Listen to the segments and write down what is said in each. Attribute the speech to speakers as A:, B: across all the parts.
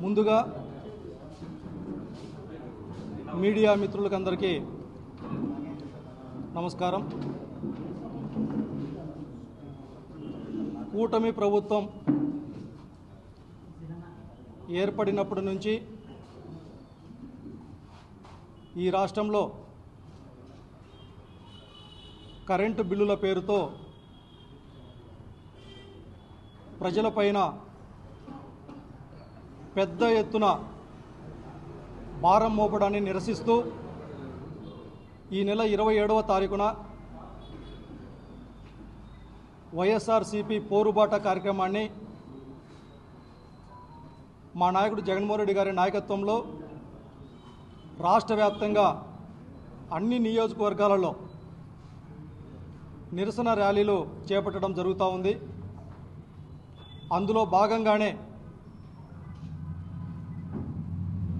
A: ముందుగా మీడియా మిత్రులకందరికీ నమస్కారం. కూటమి ప్రభుత్వం ఏర్పడినప్పటి నుంచి ఈ రాష్ట్రంలో కరెంటు బిల్లుల పేరుతో ప్రజలపైన పెద్ద ఎత్తున భారం మోపడాన్ని నిరసిస్తూ ఈ నెల 27వ తారీఖున వైఎస్ఆర్సీపీ పోరుబాట కార్యక్రమాన్ని మా నాయకుడు జగన్మోహన్ రెడ్డి గారి నాయకత్వంలో రాష్ట్ర వ్యాప్తంగా అన్ని నియోజకవర్గాలలో నిరసన ర్యాలీలు చేపట్టడం జరుగుతూ ఉంది. అందులో భాగంగానే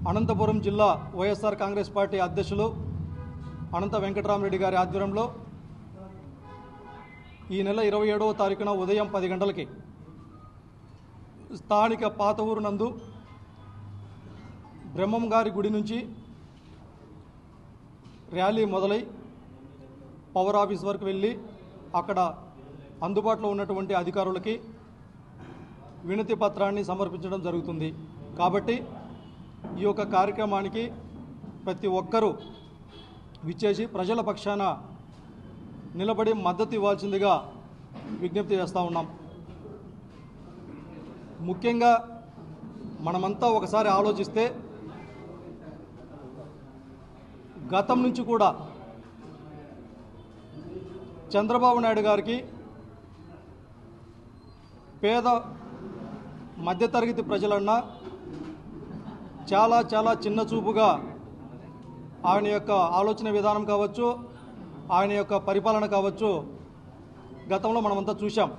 A: అనంతపురం జిల్లా వైఎస్ఆర్ కాంగ్రెస్ పార్టీ అధ్యక్షులు అనంత వెంకటరామరెడ్డి గారి ఆధ్వర్యంలో ఈ నెల 27వ తారీఖున ఉదయం 10 గంటలకి స్థానిక పాత ఊరు నందు బ్రహ్మం గారి గుడి నుంచి ర్యాలీ మొదలై పవర్ ఆఫీస్ వరకు వెళ్ళి అక్కడ అందుబాటులో ఉన్నటువంటి అధికారులకి వినతి పత్రాన్ని సమర్పించడం జరుగుతుంది. కాబట్టి ఈ యొక్క కార్యక్రమానికి ప్రతి ఒక్కరూ విచ్చేసి ప్రజల పక్షాన నిలబడి మద్దతు ఇవ్వాల్సిందిగా విజ్ఞప్తి చేస్తూ ఉన్నాం. ముఖ్యంగా మనమంతా ఒకసారి ఆలోచిస్తే గతం నుంచి కూడా చంద్రబాబు నాయుడు గారికి పేద మధ్యతరగతి ప్రజలన్నా చాలా చాలా చిన్న చూపుగా ఆయన యొక్క ఆలోచన విధానం కావచ్చు, ఆయన యొక్క పరిపాలన కావచ్చు గతంలో మనమంతా చూశాం.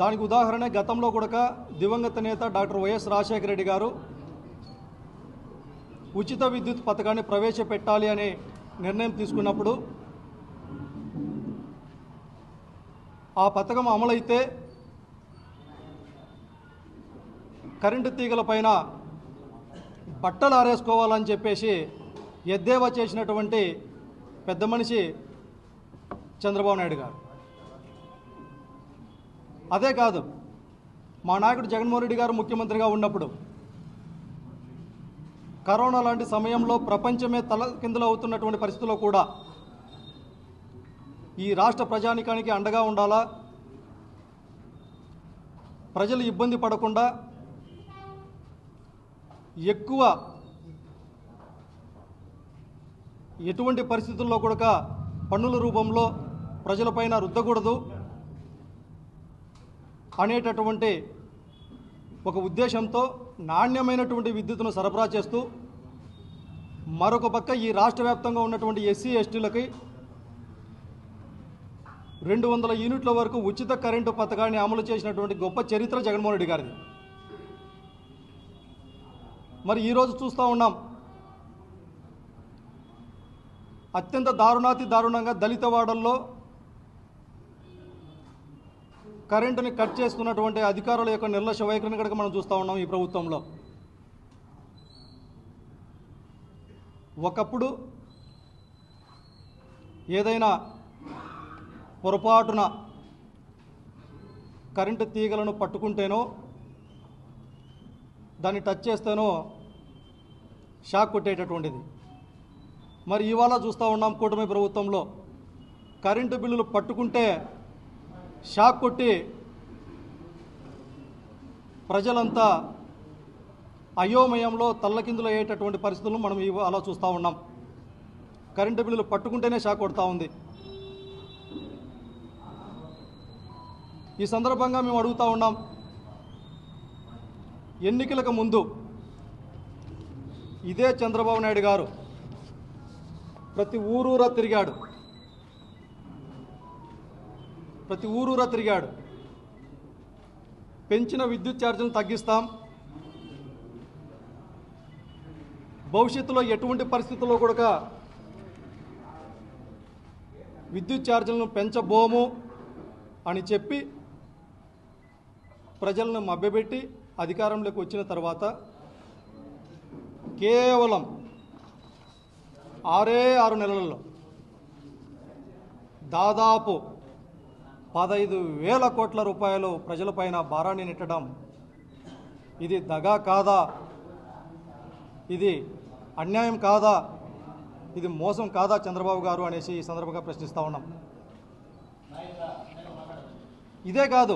A: దానికి ఉదాహరణ గతంలో కూడా దివంగత నేత డాక్టర్ వైఎస్ రాజశేఖర రెడ్డి గారు ఉచిత విద్యుత్ పథకాన్ని ప్రవేశపెట్టాలి అనే నిర్ణయం తీసుకున్నప్పుడు ఆ పథకం అమలైతే కరెంటు తీగల పైన బట్టలు ఆరేసుకోవాలని చెప్పేసి ఎద్దేవా చేసినటువంటి పెద్ద మనిషి చంద్రబాబు నాయుడు గారు. అదే కాదు, మా నాయకుడు జగన్మోహన్ రెడ్డి గారు ముఖ్యమంత్రిగా ఉన్నప్పుడు కరోనా లాంటి సమయంలో ప్రపంచమే తలకిందులు అవుతున్నటువంటి పరిస్థితుల్లో కూడా ఈ రాష్ట్ర ప్రజానికానికి అండగా ఉండాలా, ప్రజలు ఇబ్బంది పడకుండా ఎక్కువ ఎటువంటి పరిస్థితుల్లో కూడా పన్నుల రూపంలో ప్రజలపైన రుద్దకూడదు అనేటటువంటి ఒక ఉద్దేశంతో నాణ్యమైనటువంటి విద్యుత్తును సరఫరా చేస్తూ మరొక పక్క ఈ రాష్ట్ర వ్యాప్తంగా ఉన్నటువంటి ఎస్సీ ఎస్టీలకి 200 యూనిట్ల వరకు ఉచిత కరెంటు పథకాన్ని అమలు చేసినటువంటి గొప్ప చరిత్ర జగన్మోహన్ రెడ్డి గారిది. మరి ఈరోజు చూస్తూ ఉన్నాం, అత్యంత దారుణాతి దారుణంగా దళిత వాడల్లో కరెంటుని కట్ చేస్తున్నటువంటి అధికారుల యొక్క నిర్లక్ష్య వైఖరిని కనుక మనం చూస్తూ ఉన్నాం. ఈ ప్రభుత్వంలో ఒకప్పుడు ఏదైనా పొరపాటున కరెంటు తీగలను పట్టుకుంటేనో దాన్ని టచ్ చేస్తేనో షాక్ కొట్టేటటువంటిది. మరి ఇవాళ చూస్తూ ఉన్నాం కూటమి ప్రభుత్వంలో కరెంటు బిల్లులు పట్టుకుంటే షాక్ కొట్టి ప్రజలంతా అయోమయంలో తల్లకిందులు అయ్యేటటువంటి పరిస్థితులను మనం అలా చూస్తూ ఉన్నాం. కరెంటు బిల్లులు పట్టుకుంటేనే షాక్ కొడతా ఉంది. ఈ సందర్భంగా మేము అడుగుతూ ఉన్నాం, ఎన్నికలకు ముందు ఇదే చంద్రబాబు నాయుడు గారు ప్రతి ఊరూరా తిరిగాడు. పెంచిన విద్యుత్ ఛార్జీలను తగ్గిస్తాం, భవిష్యత్తులో ఎటువంటి పరిస్థితుల్లో కూడా విద్యుత్ ఛార్జీలను పెంచబోము అని చెప్పి ప్రజలను మభ్యపెట్టి అధికారంలోకి వచ్చిన తర్వాత కేవలం 6 నెలల్లో దాదాపు 15,000 కోట్ల రూపాయలు ప్రజలపైన భారాన్ని నెట్టడం ఇది దగా కాదా? ఇది అన్యాయం కాదా? ఇది మోసం కాదా చంద్రబాబు గారు అనేసి ఈ సందర్భంగా ప్రశ్నిస్తూ ఉన్నాం. ఇదే కాదు,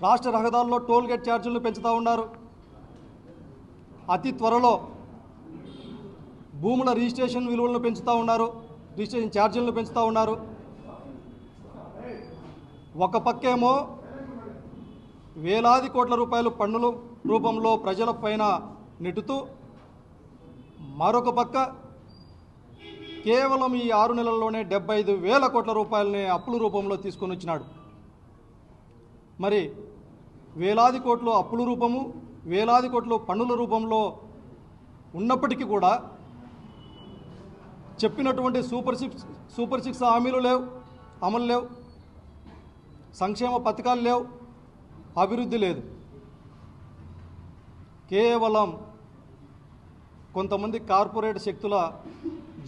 A: రాష్ట్ర రహదారుల్లో టోల్ గేట్ ఛార్జీలను పెంచుతూ ఉన్నారు. అతి త్వరలో భూముల రిజిస్ట్రేషన్ విలువలను పెంచుతూ ఉన్నారు, రిజిస్ట్రేషన్ ఛార్జీలను పెంచుతూ ఉన్నారు. ఒక పక్కేమో వేలాది కోట్ల రూపాయలు పన్నుల రూపంలో ప్రజలపైన నెట్టుతూ, మరొక పక్క కేవలం ఈ 6 నెలల్లోనే 75,000 కోట్ల రూపాయలని అప్పుల రూపంలో తీసుకొని వచ్చినాడు. మరి వేలాది కోట్లు అప్పుల రూపము, వేలాది కోట్లు పన్నుల రూపంలో ఉన్నప్పటికీ కూడా చెప్పినటువంటి సూపర్ సిక్స్ హామీలు లేవు, అమలు లేవు, సంక్షేమ పథకాలు లేవు, అభివృద్ధి లేదు. కేవలం కొంతమంది కార్పొరేట్ శక్తుల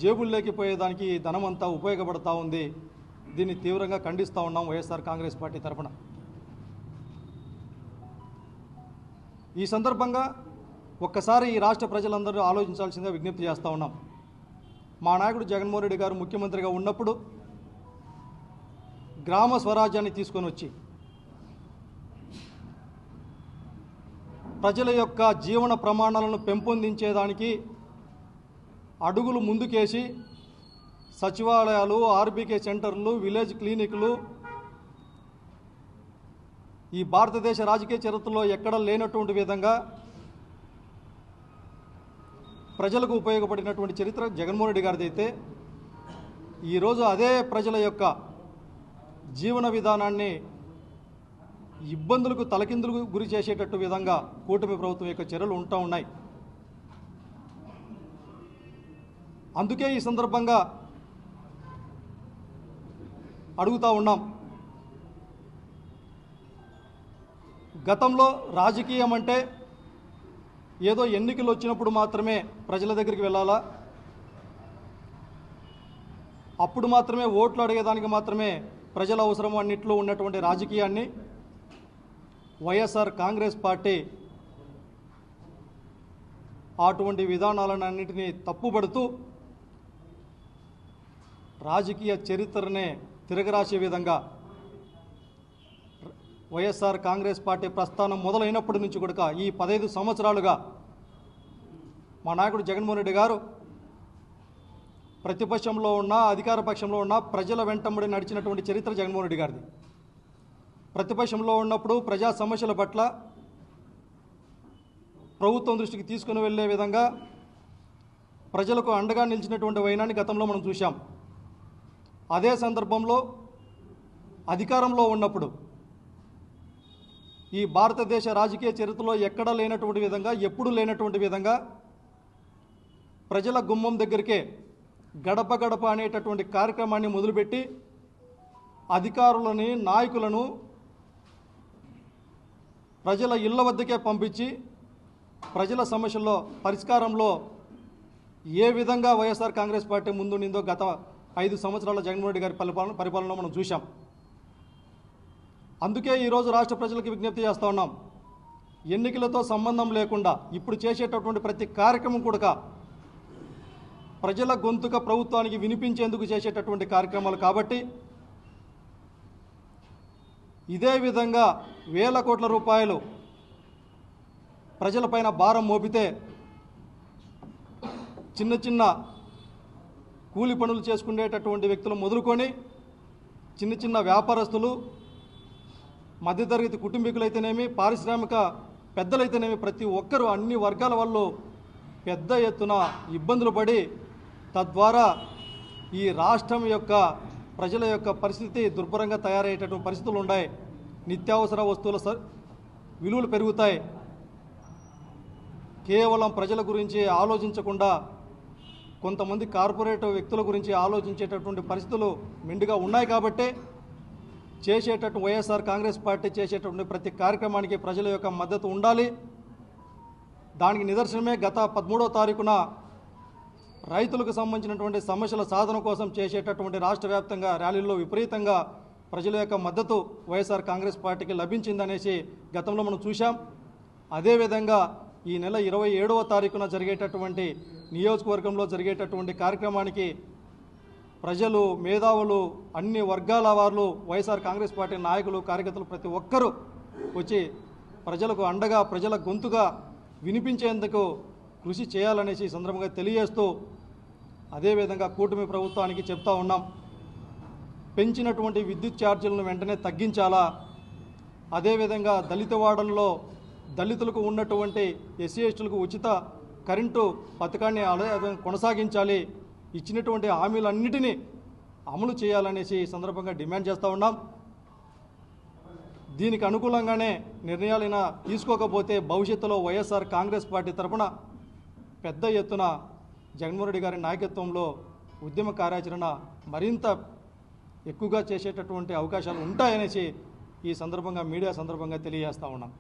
A: జేబుల్లోకి పోయేదానికి ధనమంతా ఉపయోగపడతా ఉంది. దీన్ని తీవ్రంగా ఖండిస్తూ ఉన్నాం వైఎస్ఆర్ కాంగ్రెస్ పార్టీ తరఫున. ఈ సందర్భంగా ఒక్కసారి ఈ రాష్ట్ర ప్రజలందరూ ఆలోచించాల్సిందిగా విజ్ఞప్తి చేస్తూ ఉన్నాం. మా నాయకుడు జగన్మోహన్ రెడ్డి గారు ముఖ్యమంత్రిగా ఉన్నప్పుడు గ్రామ స్వరాజ్యాన్ని తీసుకొని వచ్చి ప్రజల యొక్క జీవన ప్రమాణాలను పెంపొందించేదానికి అడుగులు ముందుకేసి సచివాలయాలు, ఆర్బీకే సెంటర్లు, విలేజ్ క్లినిక్లు ఈ భారతదేశ రాజకీయ చరిత్రలో ఎక్కడ లేనటువంటి విధంగా ప్రజలకు ఉపయోగపడినటువంటి చరిత్ర జగన్మోహన్ రెడ్డి గారిది అయితే, ఈరోజు అదే ప్రజల యొక్క జీవన విధానాన్ని ఇబ్బందులకు తలకిందులకు గురి చేసేటట్టు విధంగా కూటమి ప్రభుత్వం యొక్క చర్యలు ఉంటూ ఉన్నాయి. అందుకే ఈ సందర్భంగా అడుగుతూ ఉన్నాం, గతంలో రాజకీయం అంటే ఏదో ఎన్నికలు వచ్చినప్పుడు మాత్రమే ప్రజల దగ్గరికి వెళ్ళాలా, అప్పుడు మాత్రమే ఓట్లు అడిగేదానికి మాత్రమే ప్రజల అవసరం అన్నింటిలో ఉన్నటువంటి రాజకీయాన్ని వైఎస్ఆర్ కాంగ్రెస్ పార్టీ అటువంటి విధానాలను అన్నింటినీ తప్పుపడుతూ రాజకీయ చరిత్రనే తిరగరాసే విధంగా వైఎస్ఆర్ కాంగ్రెస్ పార్టీ ప్రస్థానం మొదలైనప్పటి నుంచి కూడా ఈ 15 సంవత్సరాలుగా మా నాయకుడు జగన్మోహన్ రెడ్డి గారు ప్రతిపక్షంలో ఉన్నా అధికార పక్షంలో ఉన్నా ప్రజల వెంటబడి నడిచినటువంటి చరిత్ర జగన్మోహన్ రెడ్డి గారిది. ప్రతిపక్షంలో ఉన్నప్పుడు ప్రజా సమస్యల పట్ల ప్రభుత్వం దృష్టికి తీసుకుని వెళ్ళే విధంగా ప్రజలకు అండగా నిలిచినటువంటి వైనాన్ని గతంలో మనం చూశాం. అదే సందర్భంలో అధికారంలో ఉన్నప్పుడు ఈ భారతదేశ రాజకీయ చరిత్రలో ఎక్కడా లేనటువంటి విధంగా, ఎప్పుడూ లేనటువంటి విధంగా ప్రజల గుమ్మం దగ్గరికే గడప గడప అనేటటువంటి కార్యక్రమాన్ని మొదలుపెట్టి అధికారులని, నాయకులను ప్రజల ఇళ్ల వద్దకే పంపించి ప్రజల సమస్యల్లో పరిష్కారంలో ఏ విధంగా వైఎస్ఆర్ కాంగ్రెస్ పార్టీ ముందుండిందో గత 5 సంవత్సరాల జగన్మోహన్ రెడ్డి గారి పరిపాలనలో మనం చూశాం. అందుకే ఈరోజు రాష్ట్ర ప్రజలకు విజ్ఞప్తి చేస్తూ ఉన్నాం, ఎన్నికలతో సంబంధం లేకుండా ఇప్పుడు చేసేటటువంటి ప్రతి కార్యక్రమం కూడా ప్రజల గొంతుక ప్రభుత్వానికి వినిపించేందుకు చేసేటటువంటి కార్యక్రమాలు కాబట్టి ఇదే విధంగా వేల కోట్ల రూపాయలు ప్రజలపైన భారం మోపితే చిన్న చిన్న కూలి పనులు చేసుకునేటటువంటి వ్యక్తులు మొదలుకొని చిన్న చిన్న వ్యాపారస్తులు, మధ్యతరగతి కుటుంబీకులైతేనేమి, పారిశ్రామిక పెద్దలైతేనేమి ప్రతి ఒక్కరూ అన్ని వర్గాల వాళ్ళు పెద్ద ఎత్తున ఇబ్బందులు పడి తద్వారా ఈ రాష్ట్రం యొక్క ప్రజల యొక్క పరిస్థితి దుర్భరంగా తయారయ్యేటటువంటి పరిస్థితులు ఉన్నాయి. నిత్యావసర వస్తువుల విలువలు పెరుగుతాయి. కేవలం ప్రజల గురించి ఆలోచించకుండా కొంతమంది కార్పొరేట్ వ్యక్తుల గురించి ఆలోచించేటటువంటి పరిస్థితులు మెండుగా ఉన్నాయి. కాబట్టి వైఎస్ఆర్ కాంగ్రెస్ పార్టీ చేసేటటువంటి ప్రతి కార్యక్రమానికి ప్రజల యొక్క మద్దతు ఉండాలి. దానికి నిదర్శనమే గత 13వ తారీఖున రైతులకు సంబంధించినటువంటి సమస్యల సాధన కోసం చేసేటటువంటి రాష్ట్ర వ్యాప్తంగా ర్యాలీల్లో విపరీతంగా ప్రజల యొక్క మద్దతు వైఎస్ఆర్ కాంగ్రెస్ పార్టీకి లభించిందనేసి గతంలో మనం చూశాం. అదేవిధంగా ఈ నెల 27వ తారీఖున జరిగేటటువంటి నియోజకవర్గంలో జరిగేటటువంటి కార్యక్రమానికి ప్రజలు, మేధావులు, అన్ని వర్గాల వారు, వైఎస్ఆర్ కాంగ్రెస్ పార్టీ నాయకులు, కార్యకర్తలు ప్రతి ఒక్కరూ వచ్చి ప్రజలకు అండగా, ప్రజల గొంతుగా వినిపించేందుకు కృషి చేయాలనేసి సందర్భంగా తెలియజేస్తూ, అదేవిధంగా కూటమి ప్రభుత్వానికి చెప్తా ఉన్నాం, పెంచినటువంటి విద్యుత్ ఛార్జీలను వెంటనే తగ్గించాలా, అదేవిధంగా దళితవాడల్లో దళితులకు ఉన్నటువంటి ఎస్సీ ఎస్టీలకు ఉచిత కరెంటు పథకాన్ని కొనసాగించాలి, ఇచ్చినటువంటి హామీలన్నిటినీ అమలు చేయాలనేసి ఈ సందర్భంగా డిమాండ్ చేస్తూ ఉన్నాం. దీనికి అనుకూలంగానే నిర్ణయాలైనా తీసుకోకపోతే భవిష్యత్తులో వైఎస్ఆర్ కాంగ్రెస్ పార్టీ తరఫున పెద్ద ఎత్తున జగన్మోహన్ రెడ్డి గారి నాయకత్వంలో ఉద్యమ కార్యాచరణ మరింత ఎక్కువగా చేసేటటువంటి అవకాశాలు ఉంటాయనేసి ఈ సందర్భంగా మీడియా సందర్భంగా తెలియజేస్తూ ఉన్నాం.